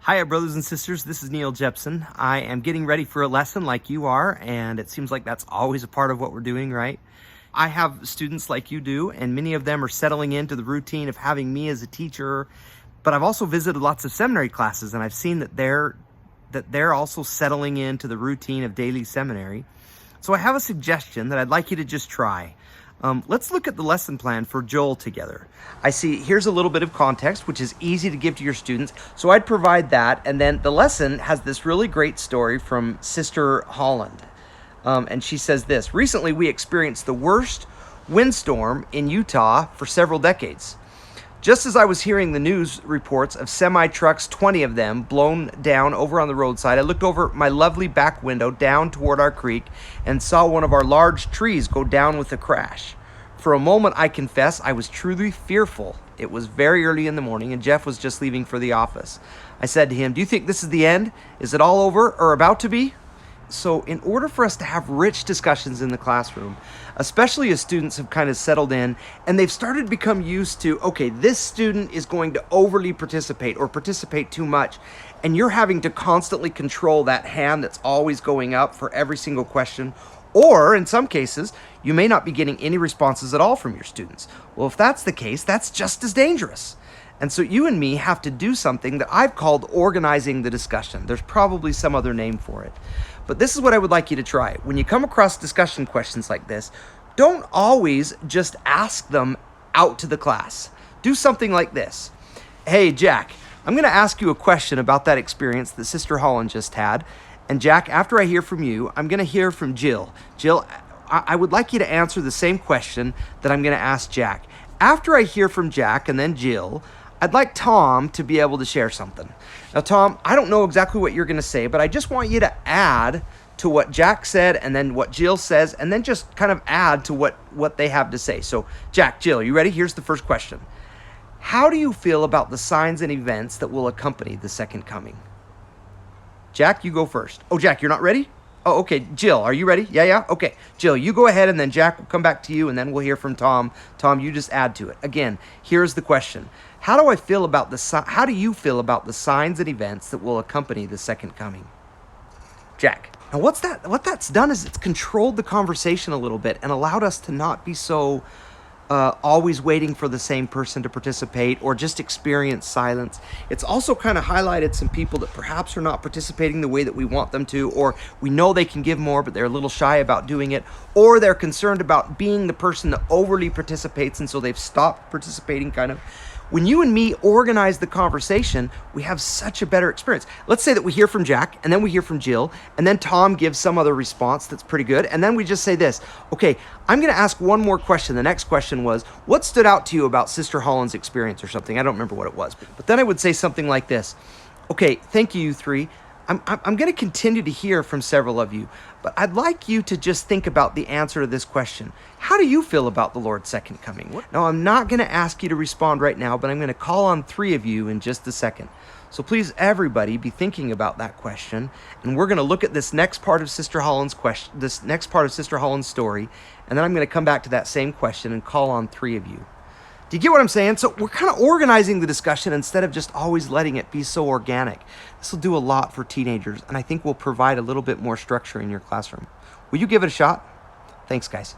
Hi, brothers and sisters. This is Neil Jepson. I am getting ready for a lesson like you are, and it seems like that's always a part of what we're doing, right? I have students like you do, and many of them are settling into the routine of having me as a teacher. But I've also visited lots of seminary classes, and I've seen that they're also settling into the routine of daily seminary. So I have a suggestion that I'd like you to just try. Let's look at the lesson plan for Joel together. I see here's a little bit of context, which is easy to give to your students. So I'd provide that. And then the lesson has this really great story from Sister Holland. And she says this: recently we experienced the worst windstorm in Utah for several decades. Just as I was hearing the news reports of semi-trucks, 20 of them, blown down over on the roadside, I looked over my lovely back window down toward our creek and saw one of our large trees go down with a crash. For a moment, I confess, I was truly fearful. It was very early in the morning, and Jeff was just leaving for the office. I said to him, "Do you think this is the end? Is it all over or about to be?" So in order for us to have rich discussions in the classroom, especially as students have kind of settled in and they've started to become used to, okay, this student is going to overly participate or participate too much, and you're having to constantly control that hand that's always going up for every single question, or in some cases, you may not be getting any responses at all from your students. Well, if that's the case, that's just as dangerous. And so you and me have to do something that I've called organizing the discussion. There's probably some other name for it. But this is what I would like you to try. When you come across discussion questions like this, don't always just ask them out to the class. Do something like this. Hey, Jack, I'm going to ask you a question about that experience that Sister Holland just had. And Jack, after I hear from you, I'm going to hear from Jill. Jill, I would like you to answer the same question that I'm going to ask Jack. After I hear from Jack and then Jill, I'd like Tom to be able to share something. Now, Tom, I don't know exactly what you're going to say, but I just want you to add to what Jack said and then what Jill says, and then just kind of add to what they have to say. So, Jack, Jill, you ready? Here's the first question. How do you feel about the signs and events that will accompany the second coming? Jack, you go first. Oh, Jack, you're not ready? Oh, okay. Jill, are you ready? Yeah? Okay. Jill, you go ahead, and then Jack will come back to you, and then we'll hear from Tom. Tom, you just add to it. Again, here's the question. How do you feel about the signs and events that will accompany the second coming? Jack. Now, what that's done is it's controlled the conversation a little bit and allowed us to not be so always waiting for the same person to participate or just experience silence. It's also kind of highlighted some people that perhaps are not participating the way that we want them to, or we know they can give more, but they're a little shy about doing it, or they're concerned about being the person that overly participates, and so they've stopped participating kind of. When you and me organize the conversation, we have such a better experience. Let's say that we hear from Jack, and then we hear from Jill, and then Tom gives some other response that's pretty good, and then we just say this: okay, I'm going to ask one more question. The next question was, what stood out to you about Sister Holland's experience or something? I don't remember what it was. But then I would say something like this: okay, thank you, you three. I'm going to continue to hear from several of you, but I'd like you to just think about the answer to this question. How do you feel about the Lord's second coming? Now, I'm not going to ask you to respond right now, but I'm going to call on three of you in just a second. So please, everybody, be thinking about that question, and we're going to look at this next part of Sister Holland's story, and then I'm going to come back to that same question and call on three of you. Do you get what I'm saying? So we're kind of organizing the discussion instead of just always letting it be so organic. This will do a lot for teenagers, and I think will provide a little bit more structure in your classroom. Will you give it a shot? Thanks, guys.